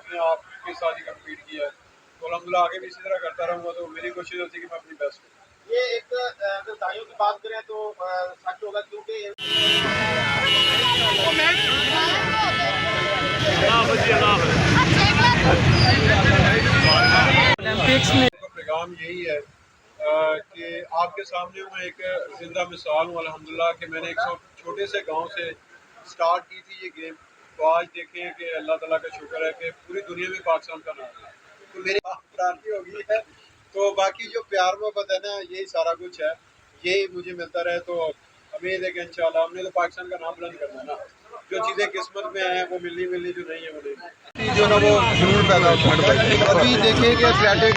अपने आप के साथ ही कम्पीट किया है, तो अल्हम्दुलिल्लाह आगे भी इसी तरह करता रहूँगा। तो मेरी कोशिश होती है कि मैं अपनी बेस्ट करूँ। ये एक अगर दाइयों की बात करें तो सच होगा, क्योंकि ओलंपिक्स में पैगाम यही है कि आपके सामने मैं एक जिंदा मिसाल हूँ अल्हम्दुलिल्लाह कि मैंने एक छोटे से गांव से स्टार्ट की थी ये गेम। तो आज देखें कि अल्लाह ताला का शुक्र है कि पूरी दुनिया में पाकिस्तान का नाम है, तो मेरी प्राप्ति हो गई है। तो बाकी जो प्यार मोहब्बत है ना, यही सारा कुछ है, यही मुझे मिलता रहे। तो उम्मीद है कि इंशाल्लाह हमने तो पाकिस्तान का नाम बुलंद करना है ना। जो चीज़ें किस्मत में हैं वो मिलनी मिलनी, जो नहीं है वो नहीं। जो ना वो जुनून पैदा होता है। अभी देखें कि एथलेटिक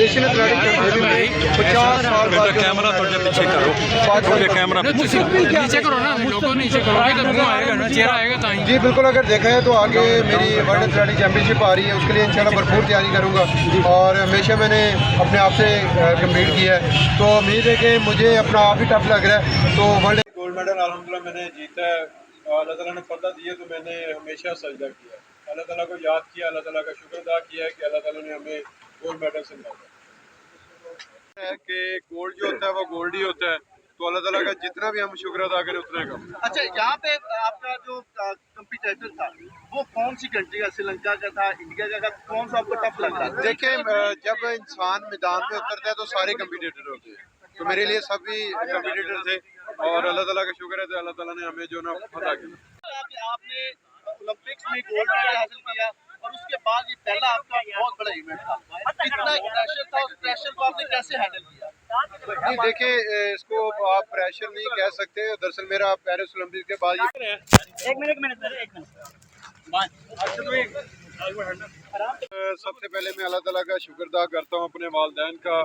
एशियन एथलेटिक चैंपियनशिप में 50 साल बाद कैमरा थोड़ा पीछे करो, थोड़ा कैमरा नीचे करो ना, लोगों नीचे करोगे तो वो आएगा ना, चेहरा आएगा ताई। जी बिल्कुल, अगर देखा है तो आगे मेरी वर्ल्ड एथलेटिक चैंपियनशिप आ रही है, उसके लिए इंशाल्लाह भरपूर तैयारी करूंगा और हमेशा मैंने अपने आप से कम्पीट किया है, तो उम्मीद है कि मुझे अपना आप ही टफ लग रहा है। तो वर्ल्ड गोल्ड मेडल अल्हम्दुलिल्लाह मैंने जीता है, अल्लाह ताला ने फतह दी है, तो मैंने हमेशा सजदा किया है, अल्लाह ताला को याद किया, अल्लाह ताला का शुक्र अदा किया है कि अल्लाह ताला ने हमें गोल्ड मेडल से नवाजा है। कि गोल्ड जो होता है वो गोल्ड ही होता है, तो अल्लाह ताला का जितना भी हम शुक्र अदा करें उतना कम। अच्छा, यहाँ पे आपका जो कंपटीटर था वो कौन सी कंट्री का, श्रीलंका का था, इंडिया का था, कौन सा आपको टफ लग रहा था? देखिए, जब इंसान मैदान में उतरता है तो सारे कम्पिटिटर होते हैं, तो मेरे लिए सभी कम्पिटिटर थे और अल्लाह ताला का शुक्र है कि अल्लाह ताला ने हमें जो ना फतह किया। आपने ओलंपिक्स में गोल्ड मेडल हासिल किया और उसके बाद ये पहला आपका बहुत बड़ा इवेंट था, कितना प्रेशर था, उस प्रेशर को आपने कैसे हैंडल किया? नहीं देखिए, इसको आप प्रेशर नहीं कह सकते। दरअसल मेरा पेरिस ओलंपिक के बाद ये सबसे पहले मैं अल्लाह ताला का शुक्र अदा करता हूँ, अपने वालिदैन का,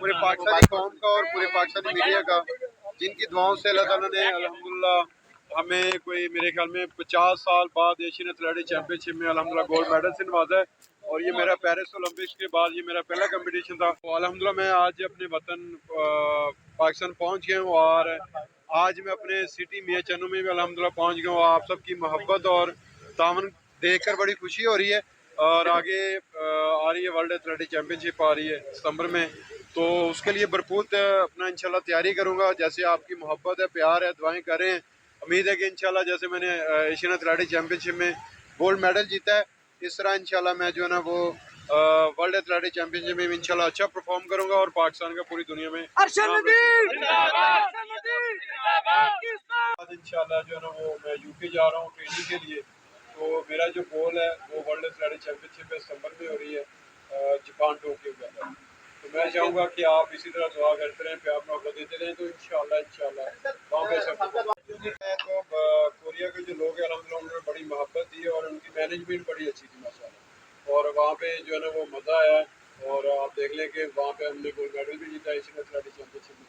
पूरे पाकिस्तानी कौम का और पूरे पाकिस्तानी मीडिया का, जिनकी दुआओं से अल्लाह ताला ने अल्हम्दुलिल्लाह हमें कोई मेरे ख्याल में 50 साल बाद एशियन एथलेटिक चैंपियनशिप में अल्हम्दुलिल्लाह गोल्ड मेडल से नवाजा है। और ये मेरा पेरिस ओलंपिक्स के बाद ये मेरा पहला कंपटीशन था। तो अल्हम्दुलिल्लाह मैं आज अपने वतन पाकिस्तान पहुँच गया हूँ और आज मैं अपने सिटी मियां चन्नू में भी अल्हम्दुलिल्लाह पहुँच गया हूँ। आप सबकी मोहब्बत और तावन देखकर बड़ी खुशी हो रही है। और आगे आ रही है वर्ल्ड एथलेटिक चैंपियनशिप आ रही है सितंबर में, तो उसके लिए भरपूर अपना इंशाल्लाह तैयारी करूँगा। जैसे आपकी मोहब्बत है, प्यार है, दुआएं करें, उम्मीद है कि इंशाल्लाह जैसे मैंने एशियन एथलेटिक चैंपियनशिप में गोल्ड मेडल जीता है, इस तरह इंशाल्लाह मैं जो है ना वो वर्ल्ड एथलेटिक चैंपियनशिप में इंशाल्लाह अच्छा परफॉर्म करूँगा और पाकिस्तान का पूरी दुनिया में इंशाल्लाह जो है ना वो मैं यूके जा रहा हूँ ट्रेनिंग के लिए। तो मेरा जो गोल है वो वर्ल्ड एथलेटिक चैंपियनशिप सितंबर में हो रही है जापान टोक्यो के अंदर। तो मैं चाहूँगा कि आप इसी तरह दुआ करते रहें, प्यार मोहब्बत देते रहें, तो इंशाल्लाह वहाँ पे सब तो कोरिया के जो लोग हैं अल्हम्दुलिल्लाह उन्होंने बड़ी मोहब्बत दी और उनकी मैनेजमेंट बड़ी अच्छी थी माशाल्लाह, और वहाँ पे जो है ना वो मज़ा आया। और आप देख लें कि वहाँ पे हमने गोल्ड मेडल भी जीता एशियन एथलेटिक चैंपियनशिप में,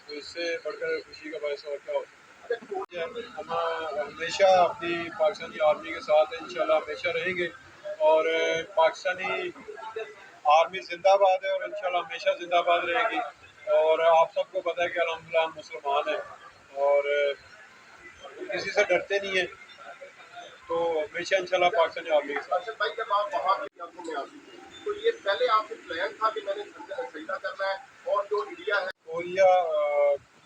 तो इससे बढ़कर खुशी का बायस और क्या होता है। हम हमेशा अपनी पाकिस्तानी आर्मी के साथ इंशाल्लाह हमेशा रहेंगे और पाकिस्तानी आर्मी जिंदाबाद है और इंशाल्लाह हमेशा जिंदाबाद रहेगी। और आप सबको पता है कि अल्हम्दुलिल्लाह हम मुसलमान हैं और किसी से डरते नहीं है, तो हमेशा इंशाल्लाह पाकिस्तानी आर्मी के साथ। भाई, जब आप वहाँ पे कैंपों में आते थे तो ये पहले आपके प्लान था कि मैंने सजदा करना है, और जो इंडिया है, कोरिया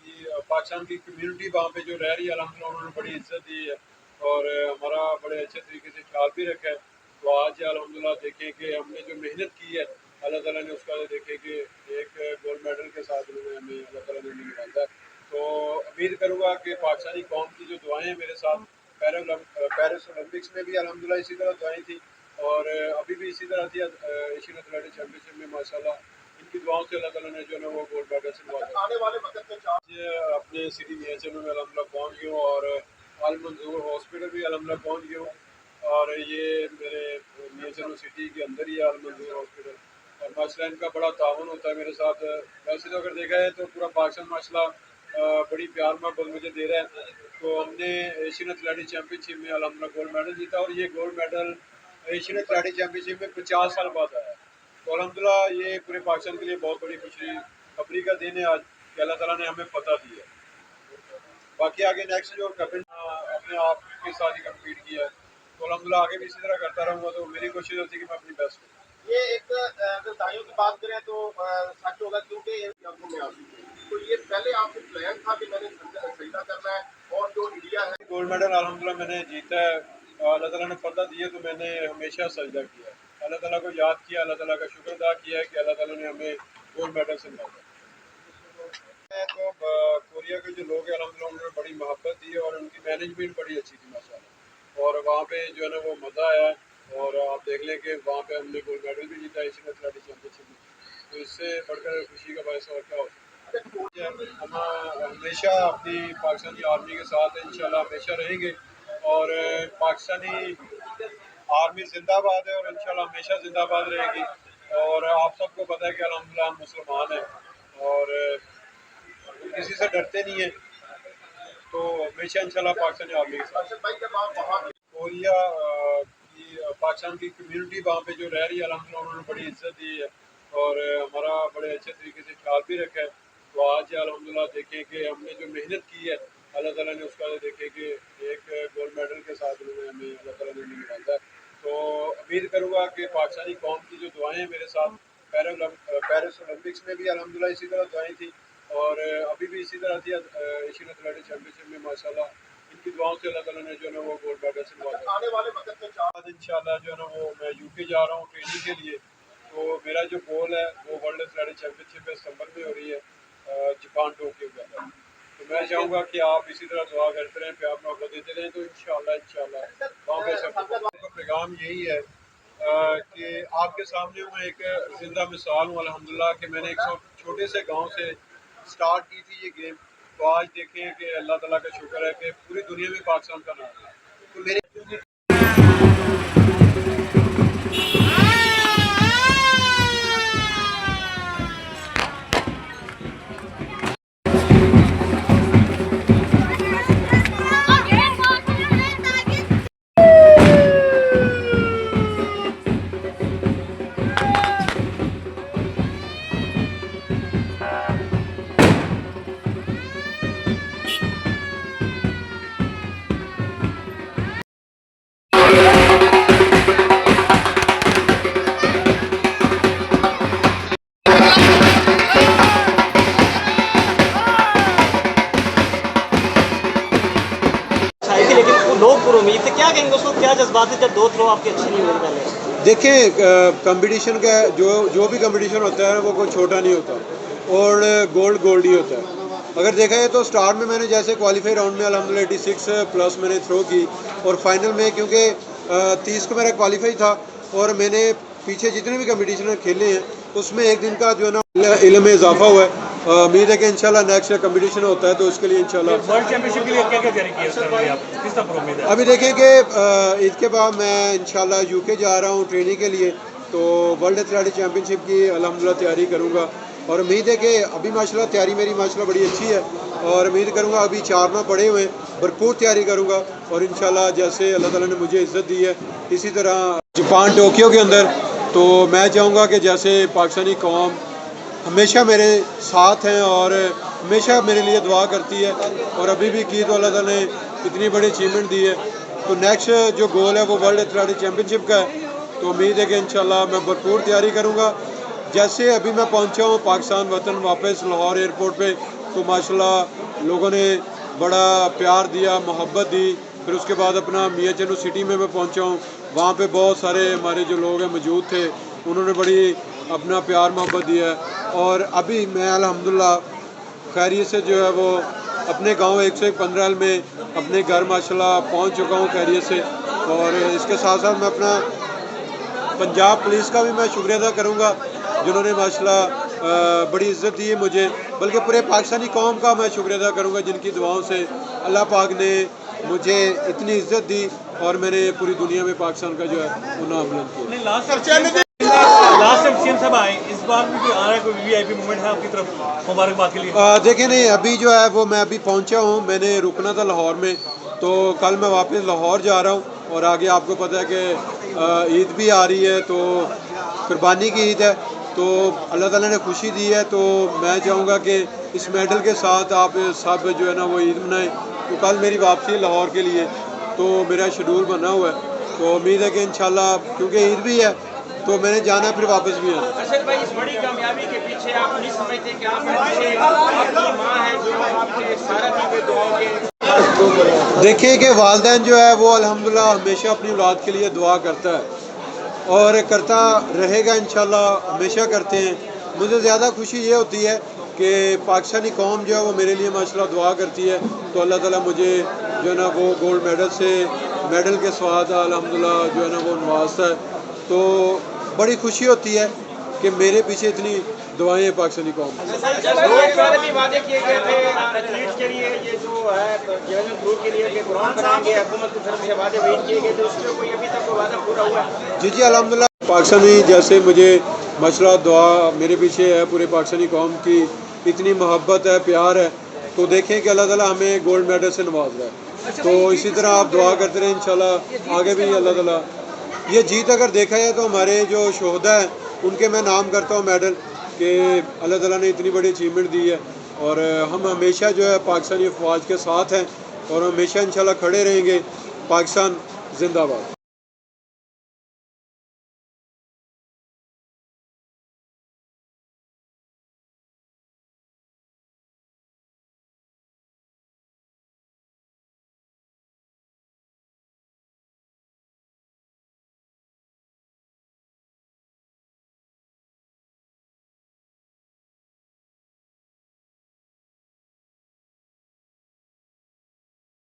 की पाकिस्तान की कम्युनिटी वहाँ पे जो रह रही है अल्हम्दुलिल्लाह उन्होंने बड़ी इज्जत दी है और हमारा बड़े अच्छे तरीके से ख्याल भी रखा है। तो आज अल्हम्दुलिल्लाह देखें कि हमने जो मेहनत की है अल्लाह ताला ने उसका देखें कि एक गोल्ड मेडल के साथ उन्होंने हमें अल्लाह ताला ने नवाजा है। तो उम्मीद करूँगा कि पाकिस्तानी कौम की जो दुआएं हैं मेरे साथ पेरिस ओलंपिक्स में भी अल्हम्दुलिल्लाह इसी तरह दुआएं थी और अभी भी इसी तरह थी एशियन एथलेटिक चैंपियनशिप में माशाल्लाह इनकी दुआओं से अल्लाह ताला ने जो है वो गोल्ड मेडल से नवाजा। आने वाले वक्त में अपने सिटी मियां चन्नू में अल्हम्दुलिल्लाह पहुँच गया हूँ और अल मंजूर हॉस्पिटल भी अल्हम्दुलिल्लाह पहुँच गया हूँ और ये मेरे मियां चन्नू सिटी के अंदर ही है अल मंजूर हॉस्पिटल। और माशाल्लाह इनका बड़ा ताउन होता है मेरे साथ। वैसे तो अगर देखा है तो पूरा पाकिस्तान माशाल्लाह बड़ी प्यार मोहब्बत मुझे दे रहा है। तो हमने एशियन एथलेटिक चैंपियनशिप में अल्हम्दुलिल्लाह गोल्ड मेडल जीता और ये gold medal Asian athletic championship में 50 साल बाद आया। तो अल्हम्दुलिल्लाह ये पूरे पाकिस्तान के लिए बहुत बड़ी खुशी खबरी का दिन है आज कि अल्लाह ताला ने हमें फतह दी है। बाकी आगे नेक्स्ट जो अपने आप के साथ ही कम्पीट किया है, तो अल्हम्दुलिल्लाह आगे भी इसी तरह करता रहूँगा। तो मेरी कोशिश होती है कि मैं अपनी बेस्ट करूँ। ये एक अगर दाइयों की बात करें तो सच होगा, क्योंकि आंखों में आंसू थे। तो ये पहले आपके प्लान था कि मैंने सजदा करना है, और जो इंडिया है गोल्ड मेडल अल्हम्दुलिल्लाह मैंने जीता है, अल्लाह ताला ने फतह दिए, तो मैंने हमेशा सजदा किया है, अल्लाह ताला को याद किया, अल्लाह ताला का शुक्र अदा किया है कि अल्लाह ताला ने हमें गोल्ड मेडल से नवाजा। तो कोरिया के जो लोग हैं अल्हम्दुलिल्लाह उन्होंने बड़ी मोहब्बत दी और उनकी मैनेजमेंट बड़ी अच्छी थी माशाल्लाह, और वहाँ पे जो है ना वो मज़ा आया। और आप देख लें कि वहाँ पे हमने गोल्ड मेडल भी जीता एशियन एथलेटिक्स चैम्पियनशिप में, तो इससे बढ़कर खुशी का बायस और क्या हो सकता है। हम हमेशा अपनी पाकिस्तानी आर्मी के साथ इंशाल्लाह हमेशा रहेंगे, और पाकिस्तानी आर्मी जिंदाबाद है और इंशाल्लाह हमेशा जिंदाबाद रहेगी। और आप सबको पता है कि अल्हम्दुलिल्लाह हम मुसलमान हैं और किसी से डरते नहीं है, तो हमेशा इंशाल्लाह पाकिस्तानी आर्मी के साथ। भाई जब आप वहाँ कोरिया की पाकिस्तान की कम्युनिटी वहाँ पे जो रह रही है अल्हम्दुलिल्लाह उन्होंने बड़ी इज्जत दी है और हमारा बड़े अच्छे तरीके से ख्याल भी रखा है। तो आज अल्हम्दुलिल्लाह देखें कि हमने जो मेहनत की है अल्लाह ताला ने उसका देखें कि एक गोल्ड मेडल के साथ उन्होंने हमें अल्लाह ताला ने नवाजा है। तो उम्मीद करूँगा कि पाकिस्तानी कौम की जो दुआएं मेरे साथ पेरिस ओलंपिक्स में भी अल्हम्दुलिल्लाह इसी तरह दुआएं थी, और अभी भी इसी तरह थी एशियन एथलेटिक्स चैम्पियनशिप में माशाल्लाह इनकी दुआओं से अल्लाह ताला ने जो है ना वो गोल्ड मेडल से नवाजा। आने वाले वक्त में बाद इंशाल्लाह जो है ना वो मैं यूके जा रहा हूँ ट्रेनिंग के लिए। तो मेरा जो गोल है वो वर्ल्ड एथलेटिक्स चैम्पियनशिप में सितंबर में हो रही है जापान टोक्यो के अंदर। तो मैं चाहूँगा कि आप इसी तरह दुआ करते रहें, प्यार मोहब्बत देते रहें, तो इंशाल्लाह वहाँ पे सब पैगाम यही है कि आपके सामने मैं एक जिंदा मिसाल हूँ अल्हम्दुलिल्लाह कि मैंने एक छोटे से गाँव से स्टार्ट की थी ये गेम। तो आज देखें कि अल्लाह ताला का शुक्र है कि पूरी दुनिया में पाकिस्तान का नाम है। तो मेरे लेकिन लोग पूरी उम्मीद से क्या कहेंगे, उसको क्या जज्बात है जब दो थ्रो आपके अच्छे नहीं हुए पहले? देखें कंपटीशन का जो भी कंपटीशन होता है वो कोई छोटा नहीं होता और गोल्ड ही होता है। अगर देखा जाए तो स्टार्ट में मैंने जैसे क्वालिफाई राउंड में अल्हम्दुलिल्लाह 86 प्लस मैंने थ्रो की, और फाइनल में क्योंकि 30 को मेरा क्वालिफाई था और मैंने पीछे जितने भी कंपटीशन खेले हैं उसमें एक दिन का जो है ना इल्म में इजाफा हुआ है। उम्मीद है कि इंशाल्लाह नेक्स्ट कंपटीशन होता है तो उसके लिए इंशाल्लाह वर्ल्ड चैंपियनशिप के लिए क्या क्या तैयारी की है सर भाई, आप किस तरह उम्मीद है? अभी देखें कि ईद के बाद मैं इंशाल्लाह यूके जा रहा हूँ ट्रेनिंग के लिए, तो वर्ल्ड एथलेटिक्स चैम्पियनशिप की अल्हम्दुलिल्लाह तैयारी करूँगा, और उम्मीद है कि अभी माशाल्लाह तैयारी मेरी माशाल्लाह बड़ी अच्छी है, और उम्मीद करूँगा अभी 4 माह पड़े हुए हैं भरपूर तैयारी करूँगा, और इंशाल्लाह जैसे अल्लाह ताला ने मुझे इज़्ज़त दी है इसी तरह जापान टोक्यो के अंदर, तो मैं चाहूँगा कि जैसे पाकिस्तानी कौम हमेशा मेरे साथ हैं और हमेशा मेरे लिए दुआ करती है, और अभी भी की तो अल्लाह ताला ने इतनी बड़ी अचीवमेंट दी है। तो नेक्स्ट जो गोल है वो वर्ल्ड एथलेटिक्स चैम्पियनशिप का है, तो उम्मीद है कि इंशाल्लाह मैं भरपूर तैयारी करूँगा। जैसे अभी मैं पहुँचा हूँ पाकिस्तान वतन वापस लाहौर एयरपोर्ट पे, तो माशाल्लाह लोगों ने बड़ा प्यार दिया, मोहब्बत दी। फिर उसके बाद अपना मियाँ चन्नू सिटी में मैं पहुँचा हूँ, वहाँ पे बहुत सारे हमारे जो लोग हैं मौजूद थे, उन्होंने बड़ी अपना प्यार मोहब्बत दिया है। और अभी मैं अल्हम्दुलिल्लाह खैरियत से जो है वो अपने गांव 115 में अपने घर माशाल्लाह पहुंच चुका हूं खैरियत से। और इसके साथ साथ मैं अपना पंजाब पुलिस का भी मैं शुक्रिया अदा करूंगा जिन्होंने माशाल्लाह बड़ी इज़्ज़त दी है मुझे, बल्कि पूरे पाकिस्तानी कौम का मैं शुक्रिया अदा करूंगा जिनकी दुआओं से अल्लाह पाक ने मुझे इतनी इज़्ज़त दी और मैंने पूरी दुनिया में पाकिस्तान का जो है वो नाम बुलंद किया। लास्ट टाइम सीएम साहब आए, इस बार भी आ रहा है, कोई वीआईपी मूवमेंट है आपकी तरफ मुबारकबाद के लिए? देखिए नहीं, अभी जो है वो मैं अभी पहुंचा हूं, मैंने रुकना था लाहौर में, तो कल मैं वापस लाहौर जा रहा हूं, और आगे आपको पता है कि ईद भी आ रही है, तो कुर्बानी की ईद है, तो अल्लाह ताला ने खुशी दी है, तो मैं चाहूँगा कि इस मेडल के साथ आप सब जो है ना वो ईद मनाएं। तो कल मेरी वापसी लाहौर के लिए, तो मेरा शेड्यूल बना हुआ है, تو امید ہے کہ انشاءاللہ کیونکہ عید بھی ہے تو میں نے جانا پھر واپس بھی آنا. ارشد بھائی، اس بڑی کامیابی کے پیچھے آپ نہیں سمجھتے کہ آپ کے پیچھے آپ کی ماں ہے جو آپ کے سارا دن دعاؤں کے؟ دیکھیں کہ والدین جو ہے وہ الحمدللہ ہمیشہ اپنی اولاد کے لیے دعا کرتا ہے اور کرتا رہے گا انشاءاللہ، ہمیشہ کرتے ہیں. مجھے زیادہ خوشی یہ ہوتی ہے کہ پاکستانی قوم جو ہے وہ میرے لیے ماشاءاللہ دعا کرتی ہے، تو اللہ تعالیٰ مجھے جو ہے نا وہ گولڈ میڈل کے ساتھ الحمدللہ جو ہے نا وہ نوازتا ہے. تو بڑی خوشی ہوتی ہے کہ میرے پیچھے اتنی دعائیں ہیں پاکستانی قوم. بھی وعدے کیے گئے تھے ایتھلیٹس کے لیے، یہ جو ہے جوائننگ گروپ کے لیے کہ گراؤنڈ بنائیں گے، حکومت کی طرف سے وعدے وعید کیے گئے تھے، اس میں کوئی ابھی تک کوئی وعدہ پورا ہوا ہے؟ جی الحمدللہ. پاکستانی جیسے مجھے ماشاءاللہ دعا میرے پیچھے ہے، پورے پاکستانی قوم کی اتنی محبت ہے، پیار ہے، تو دیکھیں کہ اللہ تعالیٰ ہمیں گولڈ میڈل سے نواز رہا ہے. تو اسی طرح آپ دعا کرتے رہیں انشاءاللہ آگے بھی اللہ تعالیٰ. یہ جیت اگر دیکھا جائے تو ہمارے جو شہداء ہیں ان کے میں نام کرتا ہوں میڈل، کہ اللہ تعالیٰ نے اتنی بڑی اچیومنٹ دی ہے اور ہم ہمیشہ جو ہے پاکستانی افواج کے ساتھ ہیں اور ہمیشہ انشاءاللہ کھڑے رہیں گے. پاکستان زندہ باد.